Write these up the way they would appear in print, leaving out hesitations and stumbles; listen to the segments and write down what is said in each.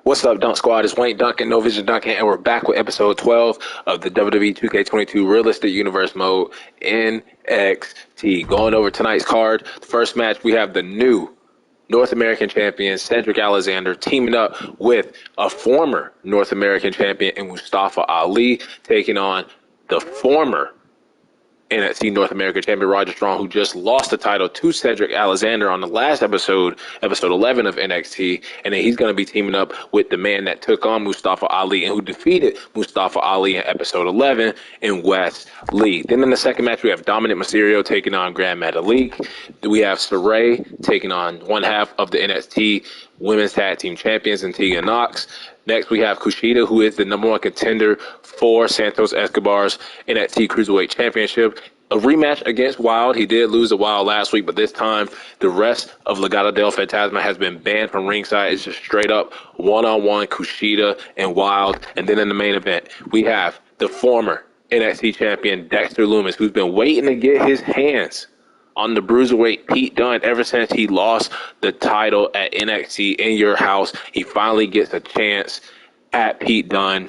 What's up, Dunk Squad? It's wankdunkin, No Vision Duncan, and we're back with episode 12 of the WWE 2K22 Realistic Universe Mode NXT. Going over tonight's card, the first match, we have the new North American champion, Cedric Alexander, teaming up with a former North American champion in Mustafa Ali, taking on the former NXT North American champion Roger Strong, who just lost the title to Cedric Alexander on the last episode 11 of NXT, and then he's going to be teaming up with the man that took on Mustafa Ali and who defeated Mustafa Ali in episode 11 in Wesley. Then in the second match, we have Dominic Mysterio taking on Grand Metalik. We have Saray taking on one half of the NXT Women's Tag Team Champions in Tegan and Knox. Next, we have Kushida, who is the number one contender for Santos Escobar's NXT Cruiserweight Championship. A rematch against Wild. He did lose the Wild last week, but this time the rest of Legado del Fantasma has been banned from ringside. It's just straight up one-on-one Kushida and Wild. And then in the main event, we have the former NXT champion Dexter Loomis, who's been waiting to get his hands on the Bruiserweight Pete Dunne ever since he lost the title at NXT in Your House. He finally gets a chance at Pete Dunne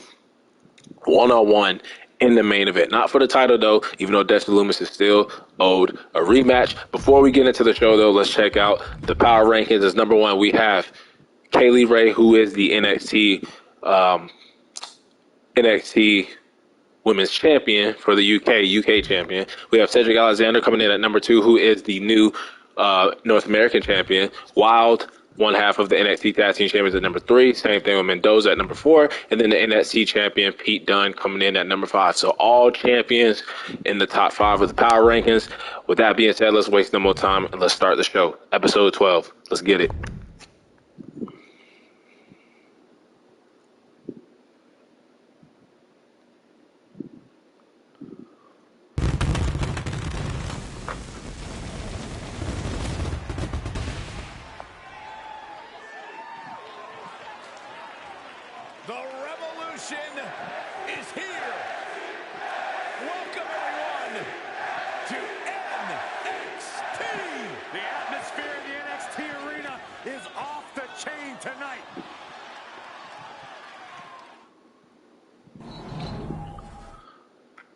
one-on-one in the main event. Not for the title, though, even though Dexter Loomis is still owed a rematch. Before we get into the show, though, let's check out the power rankings. As number one, we have Kaylee Ray, who is the NXT Women's Champion for the UK champion. We have Cedric Alexander coming in at number two, who is the new North American champion. Wild, one half of the NXT Tag Team Champions, at number three. Same thing with Mendoza at number four. And then the NXT champion, Pete Dunne, coming in at number five. So all champions in the top five of the power rankings. With that being said, let's waste no more time and let's start the show. Episode 12. Let's get it. The revolution is here. Welcome, everyone, to NXT. The atmosphere in the NXT arena is off the chain tonight.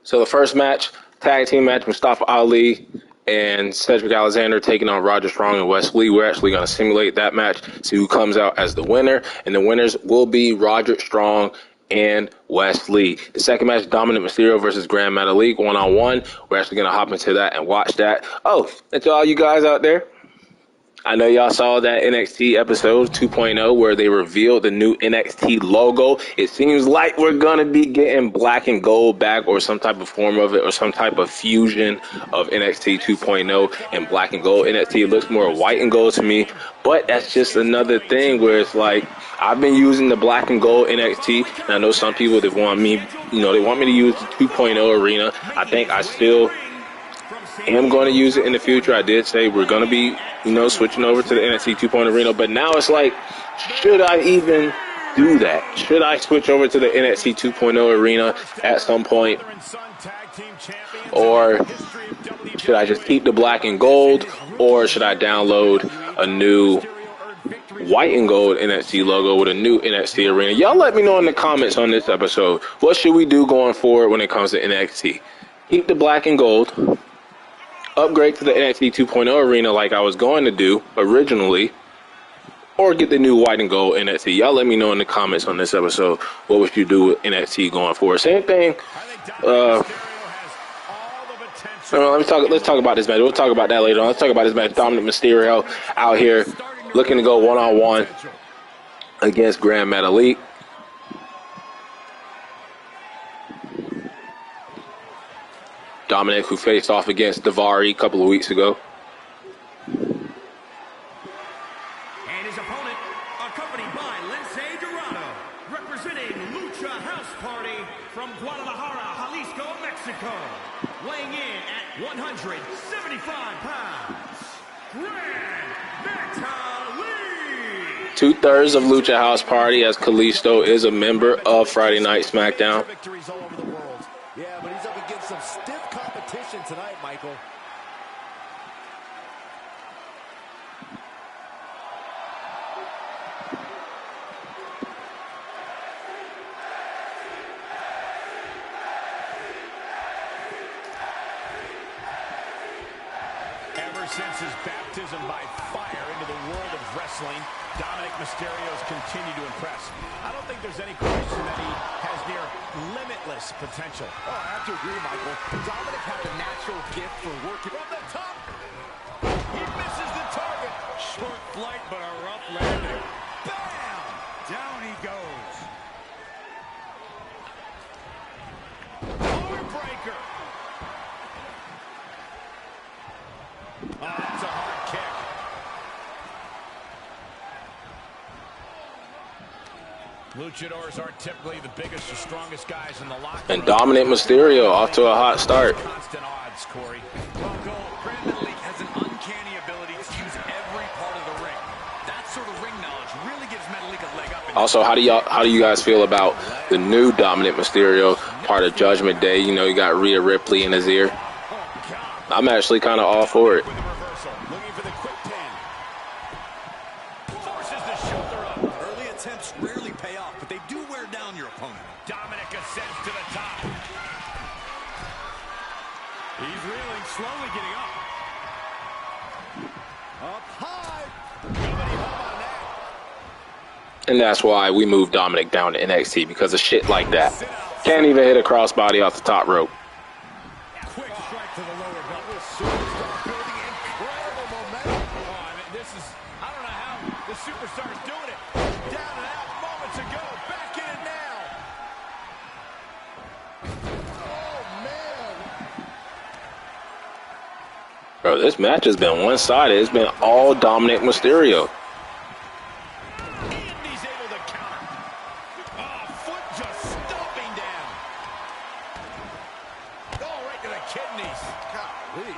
So the first match, tag team match, Mustafa Ali and Cedric Alexander taking on Roger Strong and Wesley. We're actually going to simulate that match, see who comes out as the winner. And the winners will be Roger Strong and Wesley. The second match, Dominic Mysterio versus Grand Metalik, one-on-one. We're actually going to hop into that and watch that. Oh, and to all you guys out there, I know y'all saw that NXT episode 2.0 where they revealed the new NXT logo. It seems like we're going to be getting black and gold back, or some type of form of it, or some type of fusion of NXT 2.0 and black and gold. NXT looks more white and gold to me, but that's just another thing where it's like, I've been using the black and gold NXT, and I know some people that want me, they want me to use the 2.0 arena. I think I still am going to use it in the future. I did say we're going to be, switching over to the NXT 2.0 arena, but now it's like, should I even do that? Should I switch over to the NXT 2.0 arena at some point? Or should I just keep the black and gold? Or should I download a new white and gold NXT logo with a new NXT arena? Y'all let me know in the comments on this episode. What should we do going forward when it comes to NXT? Keep the black and gold, upgrade to the NXT 2.0 arena like I was going to do originally, or get the new white and gold NXT. Y'all let me know in the comments on this episode what would you do with NXT going forward. Same thing. Let's talk about this match. We'll talk about that later on. Let's talk about this match. Dominic Mysterio out here looking to go one-on-one against Grand Metalik. Dominic, who faced off against Daivari a couple of weeks ago. And his opponent, accompanied by Lindsay Dorado, representing Lucha House Party from Guadalajara, Jalisco, Mexico, weighing in at 175 pounds, Grand Metalik. 2/3 of Lucha House Party, as Kalisto is a member of Friday Night SmackDown. Yeah, but he's up against some stiff competition tonight, Michael. since his baptism by fire into the world of wrestling, Dominic Mysterio's continued to impress. I don't think there's any question that he has near limitless potential. Oh, I have to agree, Michael. Dominic had a natural gift for working From the top, he misses the target. Short flight, but a rough landing. Bam! Down he goes. Heartbreaker. Oh, that's a hard kick. Luchadors aren't typically the biggest or strongest guys in the locker room. And Dominic Mysterio off to a hot start. Constant odds, Corey. Well, Grand Metalik has an uncanny ability to use every part of the ring. That sort of ring knowledge really gives Metalik a leg up. Also, how do you guys feel about the new Dominic Mysterio, part of Judgment Day? You know, you got Rhea Ripley in his ear. I'm actually kind of all for it. Looking for the quick pin. Forces the shoulder up. Early attempts rarely pay off, but they do wear down your opponent. Dominic ascends to the top. He's reeling, slowly getting up. Up high. Nobody home on that. And that's why we moved Dominic down to NXT, because of shit like that. Can't even hit a crossbody off the top rope. Quick strike to the lower belt. Superstar building incredible momentum. Oh, I mean, I don't know how the superstar's doing it. Down and out moments ago. Back in it now. Oh, man. Bro, this match has been one-sided. It's been all Dominic Mysterio. And he's able to counter. Oh, foot just stomping down. Oh, right to the kidneys. Golly.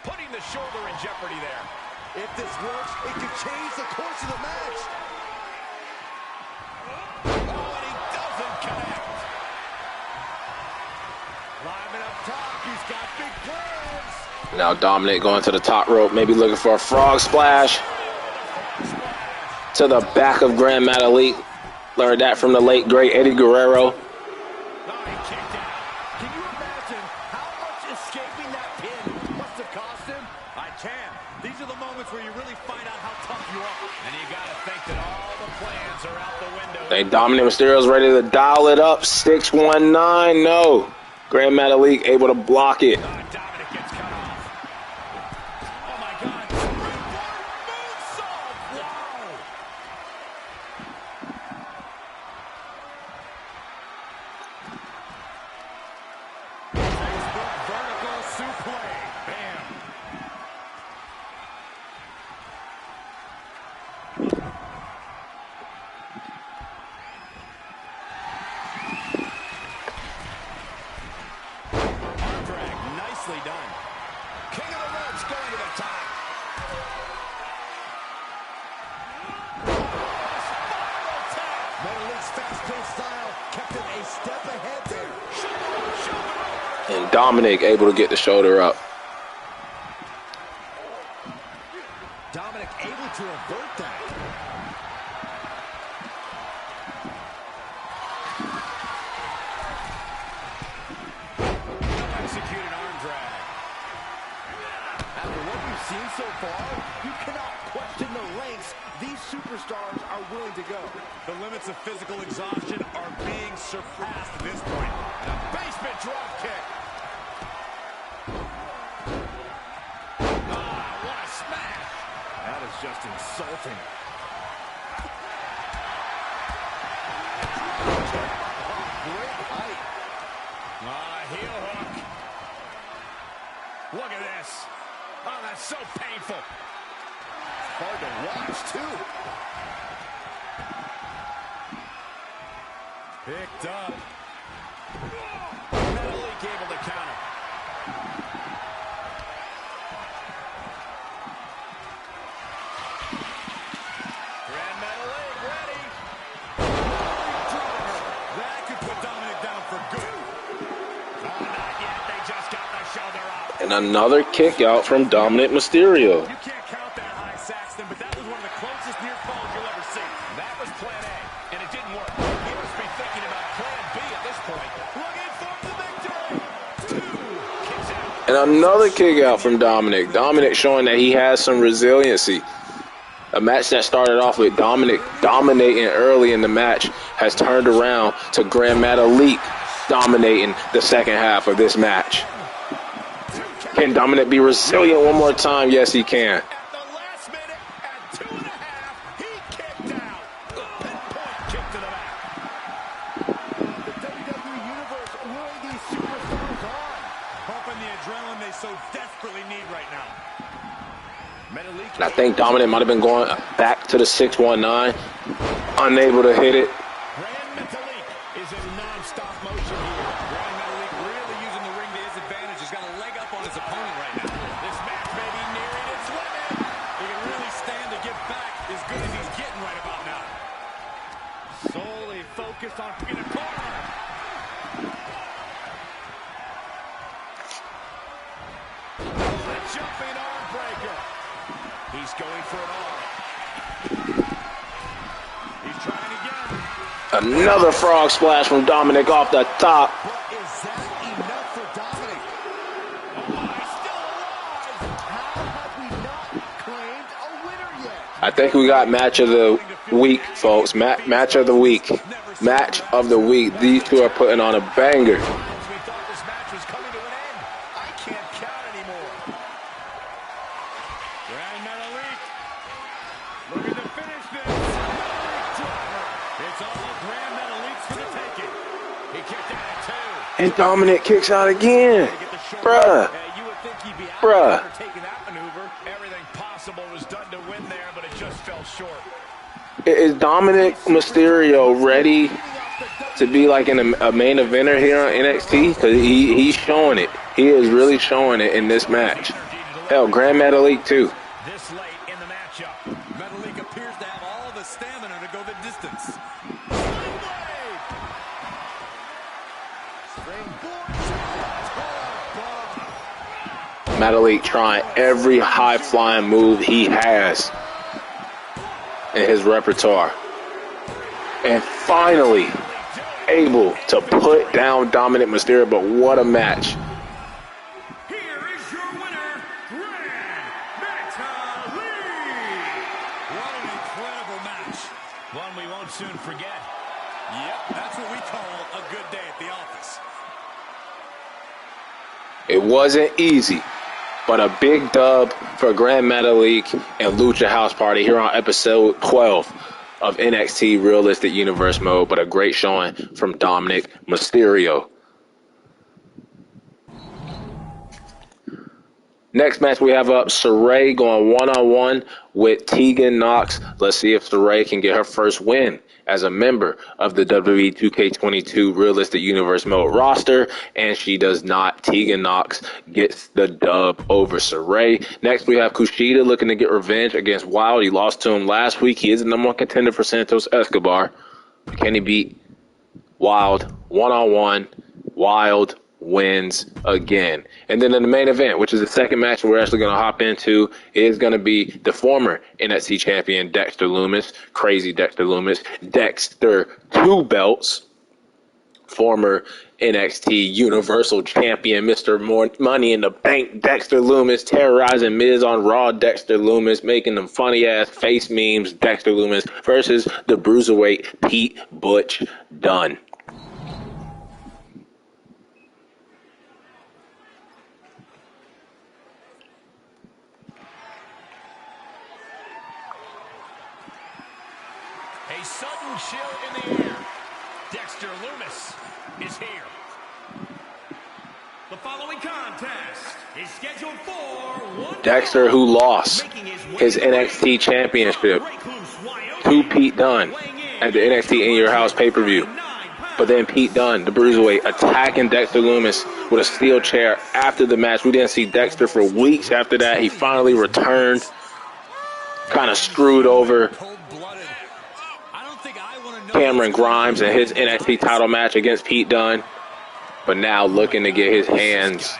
Putting the shoulder in jeopardy there. If this works, it could change the course of the match. Oh, and he doesn't connect. Climbing up top, he's got big plans. Now Dominic going to the top rope, maybe looking for a frog splash. To the back of Grand Metalik. Learned that from the late, great Eddie Guerrero. Oh, he kicked out. Can you imagine how much escaping that pin must have cost him? I can. These are the moments where you really find out how tough you are. And you got to think that all the plans are out the window. Think Dominic Mysterio's ready to dial it up. 619, no. Grand Metalik able to block it. Dominic gets cut off. Oh, my God. Moonsault. Wow. Facebook vertical suplex. Bam. Arm drag. Nicely done. King of the ropes going to the top. Spiral tap. Metalik's fast-paced style kept him a step ahead there. Shoulder. And Dominic able to get the shoulder up. Dominic able to avert that. Executed arm drag. After what we've seen so far, you cannot question the lengths these superstars are willing to go. The limits of physical exhaustion are being surpassed at this point. And a basement drop kick. Ah, what a smash. That is just insulting. Great height. Heel hook. Look at this. Oh, that's so painful. Hard to watch, too. Picked up. Metalik able to counter. Grand Metalik ready. That could put Dominic down for good. Oh, not yet. They just got the shoulder up. And another kick out from Dominic Mysterio. You can't count that high, Saxton, but that was one of the closest near falls you'll ever see. That was plan A, and it didn't work. He must be thinking about plan B at this point. Looking for the victory. 2 kicks out. And another kick out from Dominic. Dominic showing that he has some resiliency. A match that started off with Dominic dominating early in the match has turned around to Grand Metalik dominating the second half of this match. Can Dominic be resilient one more time? Yes, he can. At the last minute, at 2.5, he kicked out. Pinpoint kick to the back. The WWE Universe luring these superstars on. Pumping the adrenaline they so desperately need right now. And I think Dominic might have been going back to the 619, unable to hit it. Grand Metalik is in non-stop motion here. Grand Metalik really using the ring to his advantage. He's got a leg up on his opponent right now. This match may be nearing its limit. He can really stand to get back as good as he's getting right about now. Solely focused on being a corner. Oh, a jumping arm breaker. He's going for it all. He's trying again. Another frog splash from Dominic off the top. But is that enough for Dominic? Oh, he's still alive. How have we not claimed a winner yet? I think we got match of the week, folks. Match of the week. Match of the week. These two are putting on a banger. We thought this match was coming to an end. I can't count anymore. Grand Metalik looking to finish this. Metalik driver. It's all Grand Metalik's for the taking. He kicked out at 2. And Dominic kicks out again. Bruh. You would think he'd be out Bruh. after taking that maneuver. Everything possible was done to win there, but it just fell short. Is Dominic Mysterio ready to be like in a main eventer here on NXT? Because he's showing it. He is really showing it in this match. Hell, Grand Metalik too. This late in the matchup. Metalik appears to have all the stamina to go the distance. Metalik trying every high-flying move he has in his repertoire. And finally able to put down Dominic Mysterio, but what a match. Here is your winner, Grand Metalik. What an incredible match. One we won't soon forget. Yep, that's what we call a good day at the office. It wasn't easy, but a big dub for Grand Metalik and Lucha House Party here on episode 12 of NXT Realistic Universe Mode, but a great showing from Dominic Mysterio. Next match we have up, Saray going one-on-one with Tegan Knox. Let's see if Saray can get her first win as a member of the WWE 2K22 Realistic Universe Mode roster, and she does not. Tegan Knox gets the dub over Saray. Next we have Kushida looking to get revenge against Wild. He lost to him last week. He is the number one contender for Santos Escobar. Can he beat Wild one-on-one? Wild wins again. And then in the main event, which is the second match we're actually going to hop into, is going to be the former NXT champion Dexter Loomis, crazy Dexter Loomis. Dexter 2 belts, former NXT Universal Champion, Mr. Money in the Bank Dexter Loomis, terrorizing Miz on Raw Dexter Loomis, making them funny ass face memes Dexter Loomis versus the Bruiserweight Pete Butch Dunn. A sudden chill in the air. Dexter Loomis is here. The following contest is scheduled for one. Dexter, who lost his NXT championship to Pete Dunne at the NXT In Your House pay-per-view. But then Pete Dunne, the Bruiserweight, attacking Dexter Loomis with a steel chair after the match. We didn't see Dexter for weeks after that. He finally returned, kind of screwed over Cameron Grimes in his NXT title match against Pete Dunne, but now looking to get his hands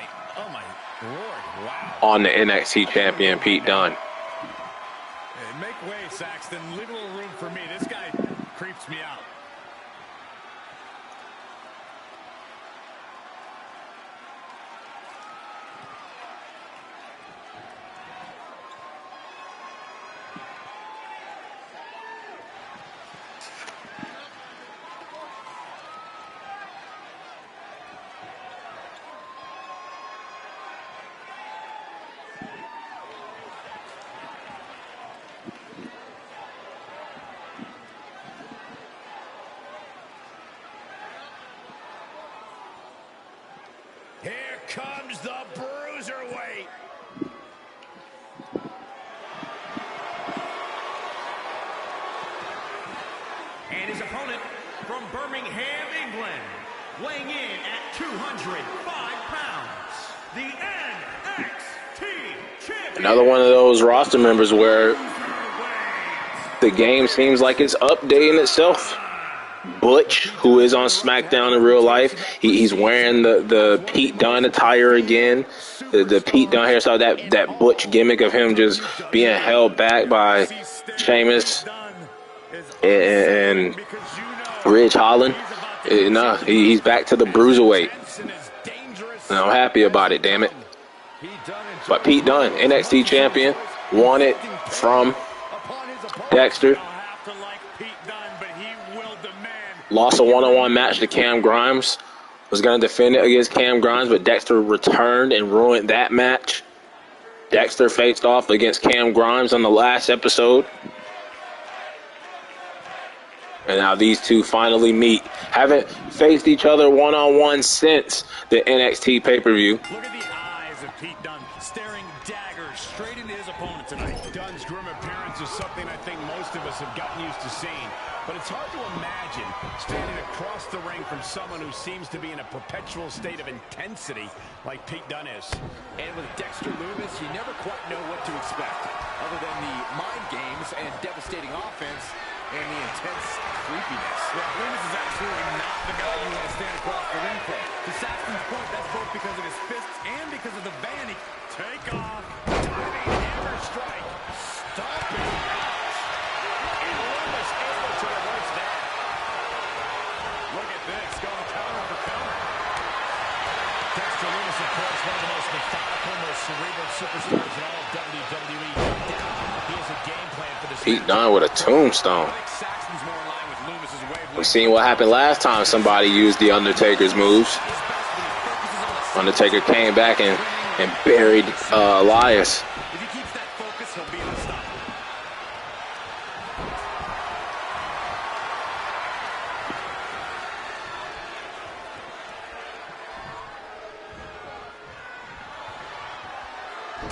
on the NXT champion Pete Dunne. Hey, make way, Saxton. Leave a little room for me. This guy creeps me out. And his opponent from Birmingham, England, weighing in at 205 pounds, the NXT champion. Another one of those roster members where the game seems like it's updating itself. Butch, who is on SmackDown in real life, he's wearing the Pete Dunne attire again. The Pete Dunne hairstyle, that Butch gimmick of him just being held back by Sheamus and Ridge Holland. No, he's back to the bruiserweight. And I'm happy about it, damn it. But Pete Dunne, NXT champion, won it from Dexter. Lost a one-on-one match to Cam Grimes. Was going to defend it against Cam Grimes, but Dexter returned and ruined that match. Dexter faced off against Cam Grimes on the last episode. And now these two finally meet. Haven't faced each other one-on-one since the NXT pay-per-view. Look at the eyes of Pete Dunne staring daggers straight into his opponent tonight. Dunn's grim appearance is something I think most of us have gotten used to seeing. But it's hard to imagine standing across the ring from someone who seems to be in a perpetual state of intensity like Pete Dunne is. And with Dexter Loomis, you never quite know what to expect, other than the mind games and devastating offense and the intense creepiness. Yeah, Loomis is absolutely not the guy you want to stand across the ring from. To Saxton's point, that's both because of his fists and because of the van. Take off. Diving hammer strike. Stomping. And Loomis able to reverse that. Look at this. Going counter for counter. Dexter Loomis, of course, one of the most methodical, most cerebral superstars in all of WWE. He has a game plan for this. Pete Dunne with a tombstone. We've seen what happened last time somebody used the Undertaker's moves. Undertaker came back and buried Elias. If he keeps that focus, he'll be unstoppable.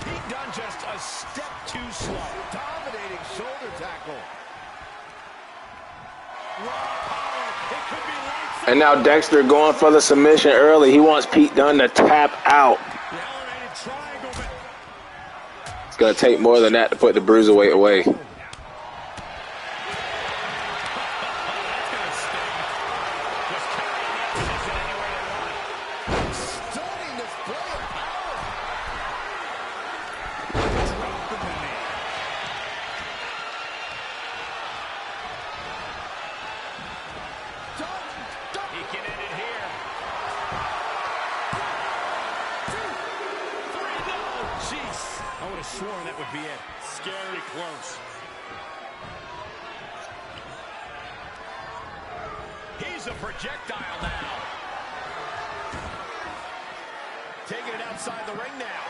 Pete Dunne just a step too slow. Dominating shoulder tackle. And now Dexter going for the submission early. He wants Pete Dunne to tap out. It's going to take more than that to put the bruiserweight away. Sworn that would be it. Scary close. He's a projectile now. Taking it outside the ring now.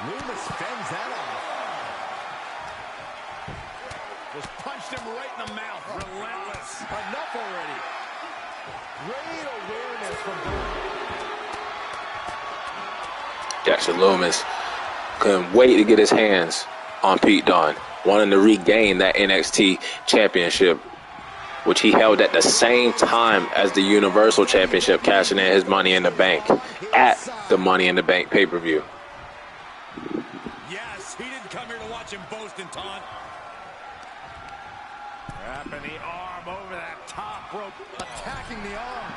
Loomis fends that off. Just punched him right in the mouth. Relentless. Enough already. Great awareness from Dunn. Dexter Loomis couldn't wait to get his hands on Pete Dunne, wanting to regain that NXT championship, which he held at the same time as the Universal Championship, cashing in his Money in the Bank at the Money in the Bank pay-per-view. Yes, he didn't come here to watch him boast and taunt. Wrapping the arm over that top rope, attacking the arm.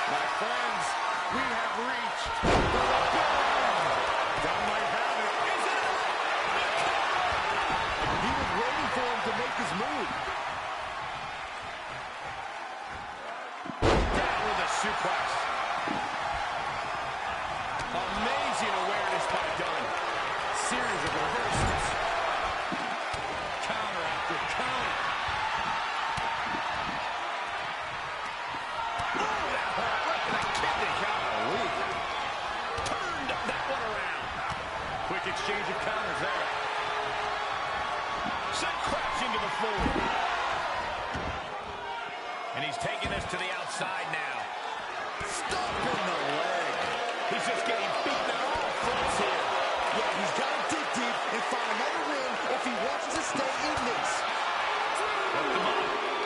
My friends, we have reached the Dunn might have it. Is it? He was waiting for him to make his move. Down with a suplex. Amazing awareness by Dunn. Series of reversals. Counter after counter. Oh, that hurt right to the kidney. Golly. Turned that one around. Quick exchange of counters there. Sent crashing to the floor. And he's taking this to the outside now. Stomping the leg. He's just getting beaten on all fronts here. Yeah, he's got to dig deep and find another win if he wants to stay in this. Hooked him up.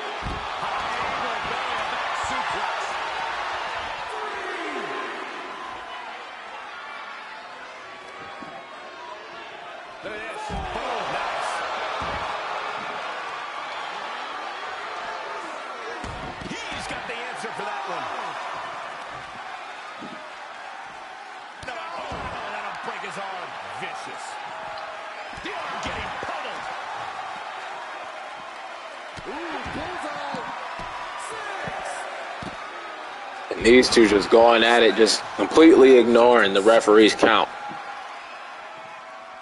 And these two just going at it, just completely ignoring the referee's count.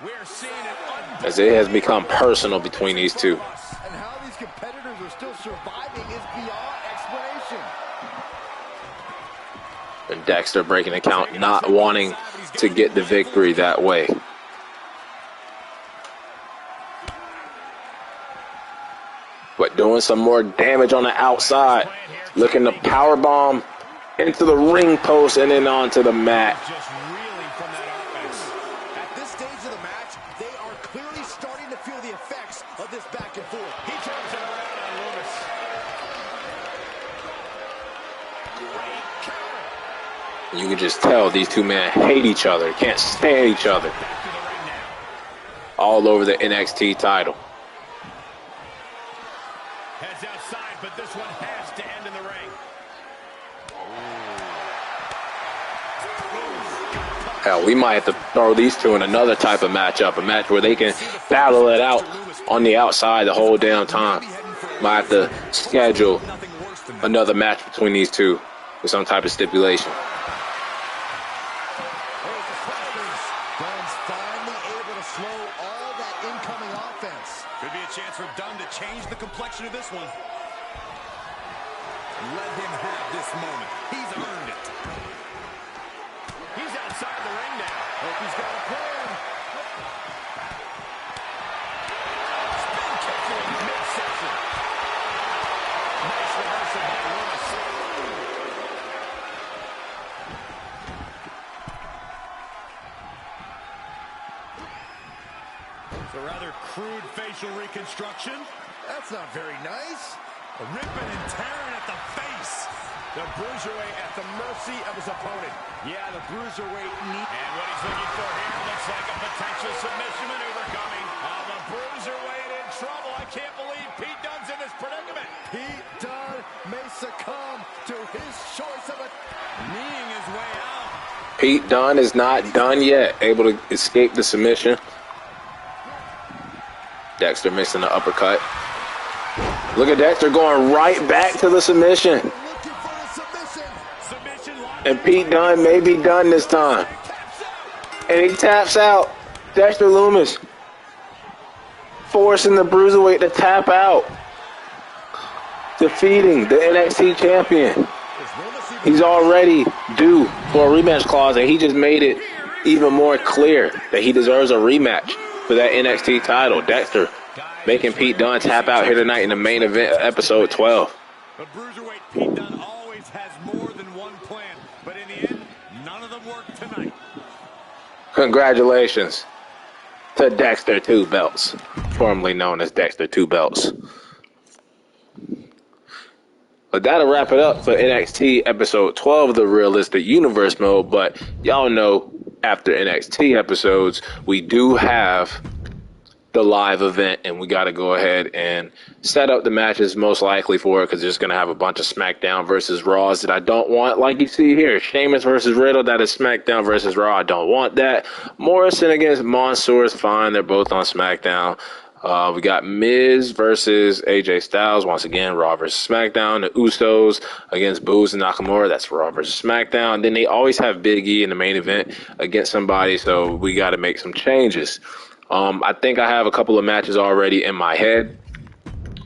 We're seeing an As it has become personal between these two. and how these competitors are still surviving is beyond explanation. And Dexter breaking the count, not wanting to get the victory that way. But doing some more damage on the outside. Looking to powerbomb into the ring post and then onto the mat. Just reeling from that offense. At this stage of the match, they are clearly starting to feel the effects of this back and forth. He turns it around on Loomis. Great counter. You can just tell these two men hate each other, can't stand each other. Back to the ring now. All over the NXT title. Heads outside, but this one has to end in the ring. Hell, we might have to throw these two in another type of matchup, a match where they can battle it out on the outside the whole damn time. Might have to schedule another match between these two with some type of stipulation. Dunn's finally able to slow all that incoming offense. Could be a chance for Dunn to change the complexion of this one. Let him have this moment. He's earned it. He's outside the ring now. Hope he's got a plan. Spin kick to him midsection. Nice reversal by Loomis. It's a rather crude facial reconstruction. That's not very nice. Ripping and tearing at the face. The bruiserweight at the mercy of his opponent. Yeah, the bruiserweight needs. And what he's looking for here looks like a potential submission maneuver coming. Oh, the bruiserweight in trouble. I can't believe Pete Dunne's in this predicament. Pete Dunne may succumb to his choice of a Kneeing his way out. Pete Dunne is not done yet, able to escape the submission. Dexter missing the uppercut. Look at Dexter going right back to the submission. looking for the submission. Submission lock. And Pete Dunne may be done this time. And he taps out. Dexter Loomis forcing the bruiserweight to tap out. Defeating the NXT champion. He's already due for a rematch clause, and he just made it even more clear that he deserves a rematch for that NXT title. Dexter making Pete Dunne tap out here tonight in the main event of episode 12. The bruiserweight Pete Dunne always has more than one plan, but in the end, none of them work tonight. Congratulations to Dexter Two Belts, formerly known as Dexter Two Belts. But that'll wrap it up for NXT episode 12 of the Realistic Universe mode. But y'all know after NXT episodes, we do have the live event, and we got to go ahead and set up the matches most likely for it, because it's going to have a bunch of SmackDown versus Raws that I don't want. Like you see here, Sheamus versus Riddle, that is SmackDown versus Raw. I don't want that. Morrison against Mansoor is fine. They're both on SmackDown. We got Miz versus AJ Styles, once again, Raw versus SmackDown. The Usos against Booz and Nakamura, that's Raw versus SmackDown. And then they always have Big E in the main event against somebody, so we got to make some changes. I think I have a couple of matches already in my head.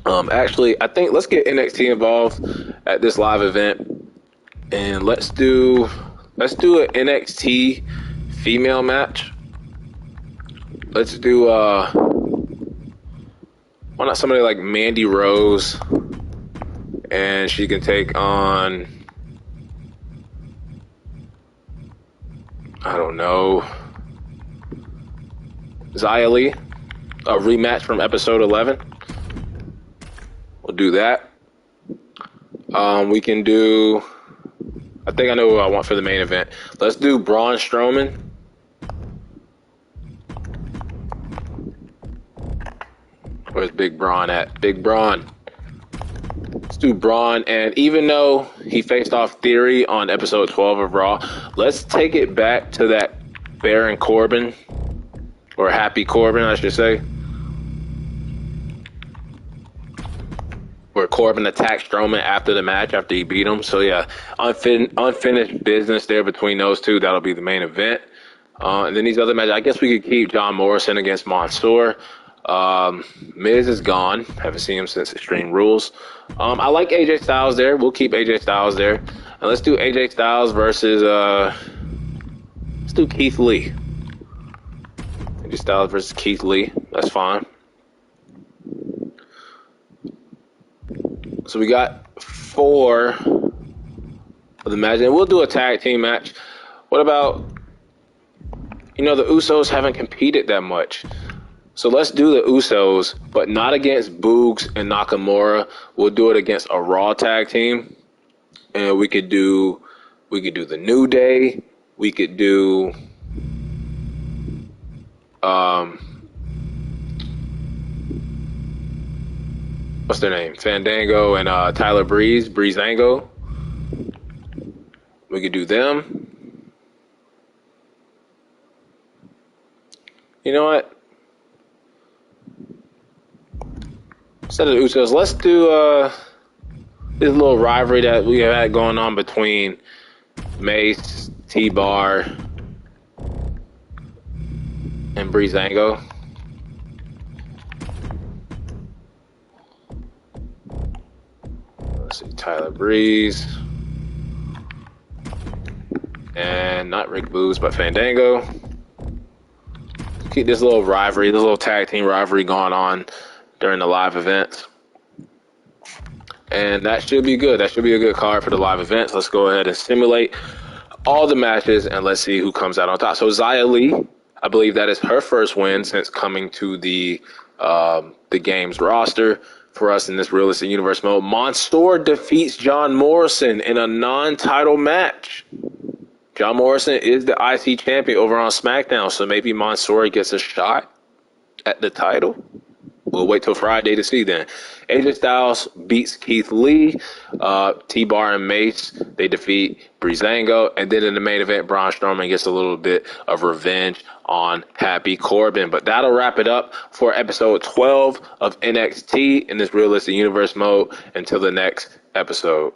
Actually, I think let's get NXT involved at this live event, and let's do an NXT female match. Let's do why not somebody like Mandy Rose, and she can take on, I don't know, Xia Li, a rematch from episode 11. We'll do that. We can do, I think I know who I want for the main event. Let's do Braun Strowman. Where's Big Braun at? Big Braun. Let's do Braun. And even though he faced off Theory on episode 12 of Raw, let's take it back to that Baron Corbin, or Happy Corbin, I should say. where Corbin attacked Strowman after the match, after he beat him. So, yeah, unfinished business there between those two. That'll be the main event. And then these other matches, I guess we could keep John Morrison against Mansoor. Miz is gone. Haven't seen him since Extreme Rules. I like AJ Styles there. We'll keep AJ Styles there. And let's do AJ Styles versus, let's do Keith Lee. AJ Styles versus Keith Lee. That's fine. So we got 4 of the matches. And we'll do a tag team match. What about, the Usos haven't competed that much. So let's do the Usos, but not against Boogs and Nakamura. We'll do it against a Raw tag team. And we could do the New Day. We could do what's their name? Fandango and Tyler Breezango. We could do them. You know what? Instead of the Usos, let's do this little rivalry that we had going on between Mace, T-Bar, and Breezango. Let's see, Tyler Breeze. And not Rick Boogs, but Fandango. Keep this little rivalry, this little tag team rivalry going on during the live events. And that should be good. That should be a good card for the live events. Let's go ahead and simulate all the matches, and let's see who comes out on top. So Xia Li, I believe that is her first win since coming to the game's roster for us in this Realistic Universe mode. Mansoor defeats John Morrison in a non-title match. John Morrison is the IC champion over on SmackDown, so maybe Mansoor gets a shot at the title. We'll wait till Friday to see then. AJ Styles beats Keith Lee. T-Bar and Mace, they defeat Breezango. And then in the main event, Braun Strowman gets a little bit of revenge on Happy Corbin. But that'll wrap it up for episode 12 of NXT in this Realistic Universe mode. Until the next episode.